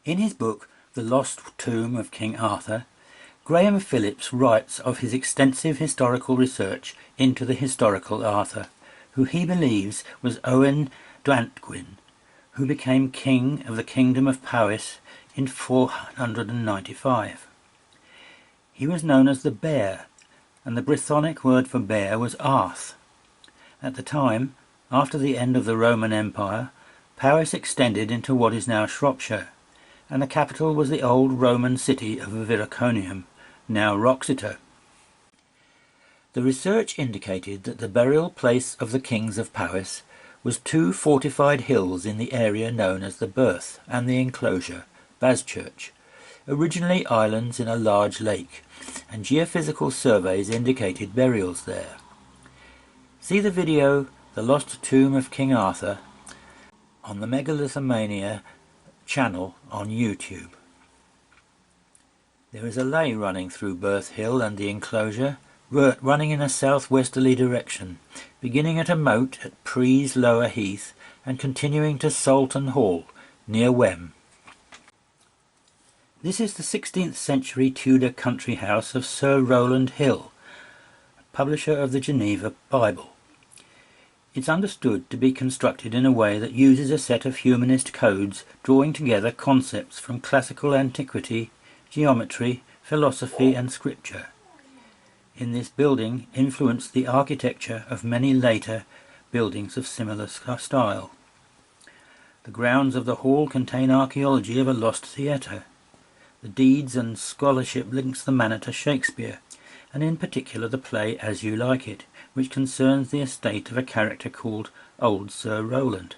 In his book The Lost Tomb of King Arthur, Graham Phillips writes of his extensive historical research into the historical Arthur, who he believes was Owain Ddantgwyn, who became king of the Kingdom of Powys in 495. He was known as the Bear, and the Brythonic word for bear was arth. At the time, after the end of the Roman Empire, Powys extended into what is now Shropshire, and the capital was the old Roman city of Viroconium, now Wroxeter. The research indicated that the burial place of the kings of Powys was two fortified hills in the area known as the Berth and the Enclosure, Baschurch, originally islands in a large lake, and geophysical surveys indicated burials there. See the video The Lost Tomb of King Arthur on the Megalithomania channel on YouTube. There is a ley running through Berth Hill and the Enclosure, running in a south-westerly direction, beginning at a moat at Prees Lower Heath and continuing to Soulton Hall, near Wem. This is the 16th century Tudor country house of Sir Rowland Hill, publisher of the Geneva Bible. It's understood to be constructed in a way that uses a set of humanist codes drawing together concepts from classical antiquity, geometry, philosophy and scripture. In this building influenced the architecture of many later buildings of similar style. The grounds of the hall contain archaeology of a lost theatre. The deeds and scholarship links the manor to Shakespeare, and in particular the play As You Like It, which concerns the estate of a character called Old Sir Rowland.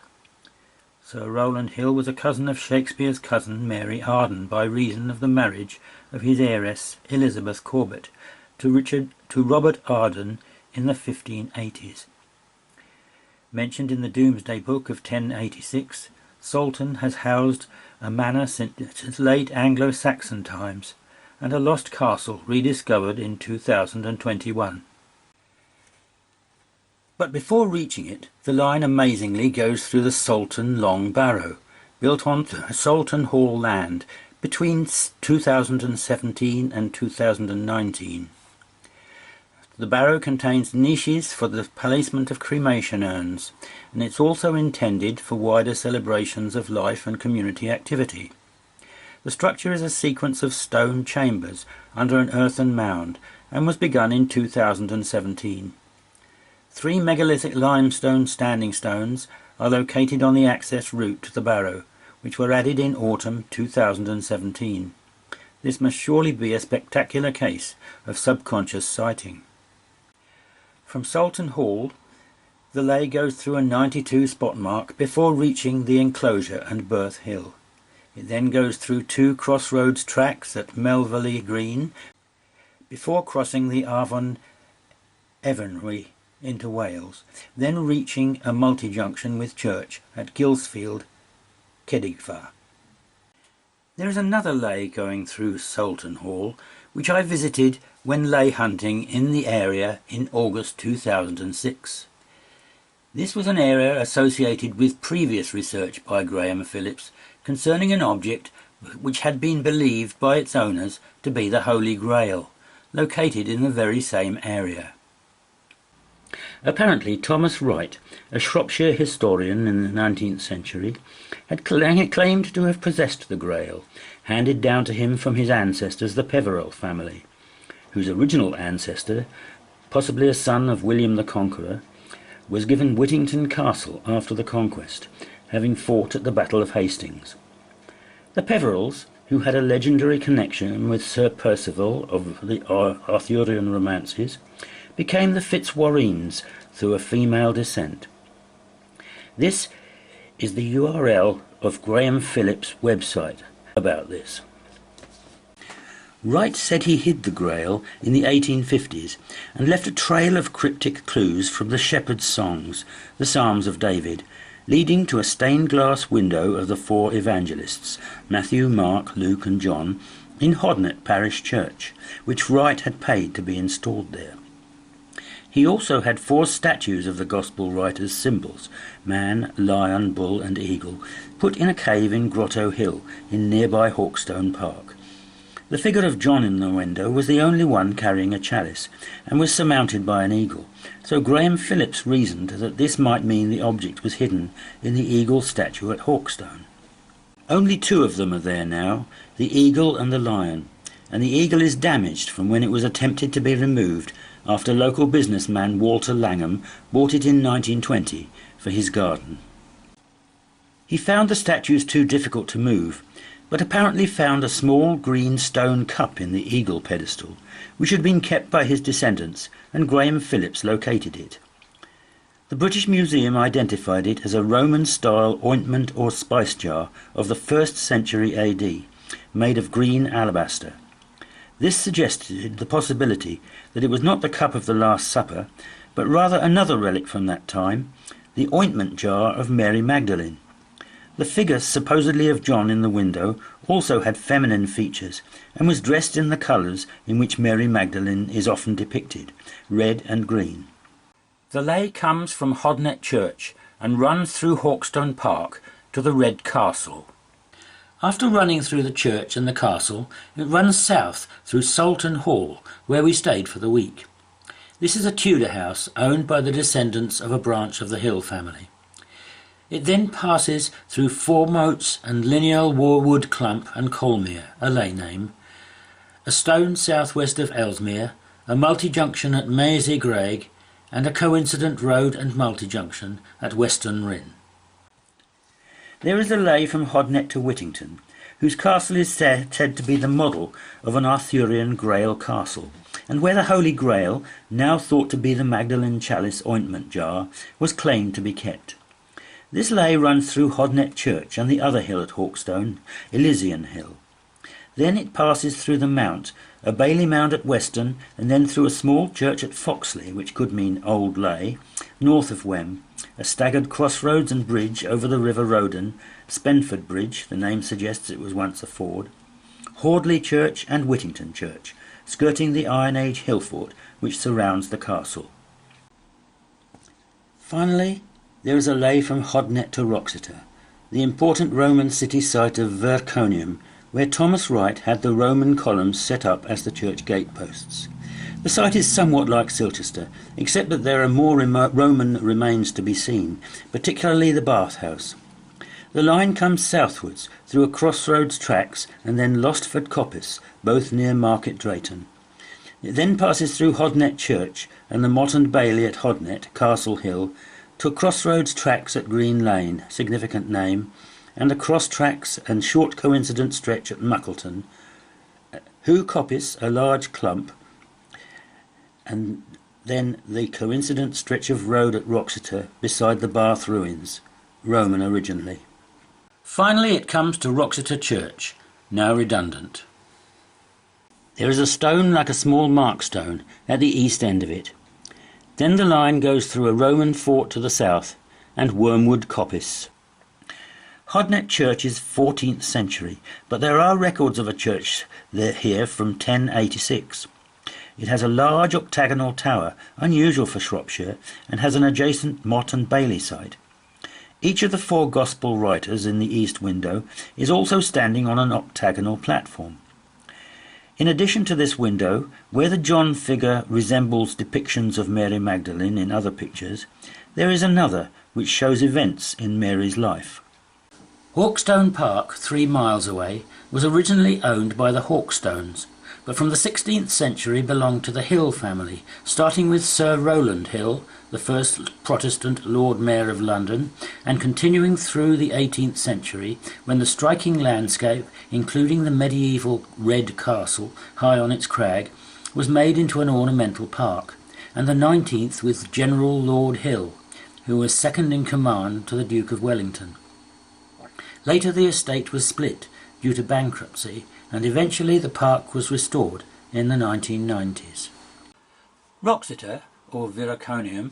Sir Rowland Hill was a cousin of Shakespeare's cousin Mary Arden by reason of the marriage of his heiress Elizabeth Corbett to Robert Arden in the 1580s. Mentioned in the Domesday Book of 1086, Soulton has housed a manor since late Anglo-Saxon times, and a lost castle rediscovered in 2021. But before reaching it, the line amazingly goes through the Soulton Long Barrow, built on Soulton Hall land between 2017 and 2019. The barrow contains niches for the placement of cremation urns, and it's also intended for wider celebrations of life and community activity. The structure is a sequence of stone chambers under an earthen mound and was begun in 2017. 3 megalithic limestone standing stones are located on the access route to the barrow, which were added in autumn 2017. This must surely be a spectacular case of subconscious sighting. From Soulton Hall, the ley goes through a 92 spot mark before reaching the Enclosure and Berth Hill. It then goes through 2 crossroads tracks at Melverley Green before crossing the Avon Evenry into Wales, then reaching a multi-junction with church at Gilsfield, Kedigfa. There is another ley going through Soulton Hall, which I visited when ley hunting in the area in August 2006. This was an area associated with previous research by Graham Phillips concerning an object which had been believed by its owners to be the Holy Grail, located in the very same area. Apparently Thomas Wright, a Shropshire historian in the 19th century, had claimed to have possessed the Grail, handed down to him from his ancestors, the Peverell family, whose original ancestor, possibly a son of William the Conqueror, was given Whittington Castle after the conquest, having fought at the Battle of Hastings. The Peverells, who had a legendary connection with Sir Percival of the Arthurian romances, became the Fitzwarreens through a female descent. This is the URL of Graham Phillips' website about this. Wright said he hid the Grail in the 1850s and left a trail of cryptic clues from the Shepherd's Songs, the Psalms of David, leading to a stained glass window of the 4 evangelists, Matthew, Mark, Luke and John, in Hodnet Parish Church, which Wright had paid to be installed there. He also had 4 statues of the Gospel writers' symbols, man, lion, bull and eagle, put in a cave in Grotto Hill in nearby Hawkstone Park. The figure of John in the window was the only one carrying a chalice, and was surmounted by an eagle, so Graham Phillips reasoned that this might mean the object was hidden in the eagle statue at Hawkstone. Only 2 of them are there now, the eagle and the lion, and the eagle is damaged from when it was attempted to be removed after local businessman Walter Langham bought it in 1920 for his garden. He found the statues too difficult to move, but apparently found a small green stone cup in the eagle pedestal, which had been kept by his descendants, and Graham Phillips located it. The British Museum identified it as a Roman-style ointment or spice jar of the 1st century AD, made of green alabaster. This suggested the possibility that it was not the cup of the Last Supper, but rather another relic from that time, the ointment jar of Mary Magdalene. The figure supposedly of John in the window also had feminine features and was dressed in the colours in which Mary Magdalene is often depicted, red and green. The lay comes from Hodnet Church and runs through Hawkstone Park to the Red Castle. After running through the church and the castle, it runs south through Soulton Hall, where we stayed for the week. This is a Tudor house owned by the descendants of a branch of the Hill family. It then passes through 4 moats and lineal wood clump and Colmere, a lay name, a stone southwest of Ellesmere, a multi-junction at Maesy Graig, and a coincident road and multi-junction at Weston Ryn. There is a lay from Hodnet to Whittington, whose castle is said to be the model of an Arthurian Grail castle, and where the Holy Grail, now thought to be the Magdalene Chalice ointment jar, was claimed to be kept. This lay runs through Hodnet Church and the other hill at Hawkstone, Elysian Hill. Then it passes through the Mount, a Bailey Mound at Weston, and then through a small church at Foxley, which could mean Old Lay, north of Wem, a staggered crossroads and bridge over the River Roden, Spenford Bridge, the name suggests it was once a ford, Hordley Church and Whittington Church, skirting the Iron Age hill fort which surrounds the castle. Finally, there is a lay from Hodnet to Wroxeter, the important Roman city site of Viroconium, where Thomas Wright had the Roman columns set up as the church gateposts. The site is somewhat like Silchester, except that there are more Roman remains to be seen, particularly the bathhouse. The line comes southwards through a crossroads tracks and then Lostford Coppice, both near Market Drayton. It then passes through Hodnet Church and the Motte and Bailey at Hodnet, Castle Hill, to crossroads tracks at Green Lane, significant name, and a cross tracks and short coincident stretch at Muckleton, Who Coppice, a large clump, and then the coincident stretch of road at Wroxeter beside the Bath ruins, Roman originally. Finally it comes to Wroxeter Church, now redundant. There is a stone like a small markstone at the east end of it. Then the line goes through a Roman fort to the south and Wormwood Coppice. Hodnet Church is 14th century, but there are records of a church here from 1086. It has a large octagonal tower, unusual for Shropshire, and has an adjacent Motte and Bailey site. Each of the 4 Gospel writers in the east window is also standing on an octagonal platform. In addition to this window, where the John figure resembles depictions of Mary Magdalene in other pictures, there is another which shows events in Mary's life. Hawkstone Park, 3 miles away, was originally owned by the Hawkstones, but from the 16th century belonged to the Hill family, starting with Sir Rowland Hill, the first Protestant Lord Mayor of London, and continuing through the 18th century, when the striking landscape, including the medieval Red Castle high on its crag, was made into an ornamental park, and the 19th with General Lord Hill, who was second in command to the Duke of Wellington. Later the estate was split due to bankruptcy, and eventually the park was restored in the 1990s. Wroxeter, or Viroconium,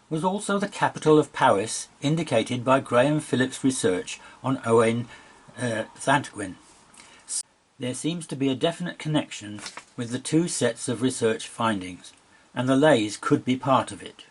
was also the capital of Powys, indicated by Graham Phillips' research on Owain Ddantgwyn. There seems to be a definite connection with the 2 sets of research findings. and the Leys could be part of it.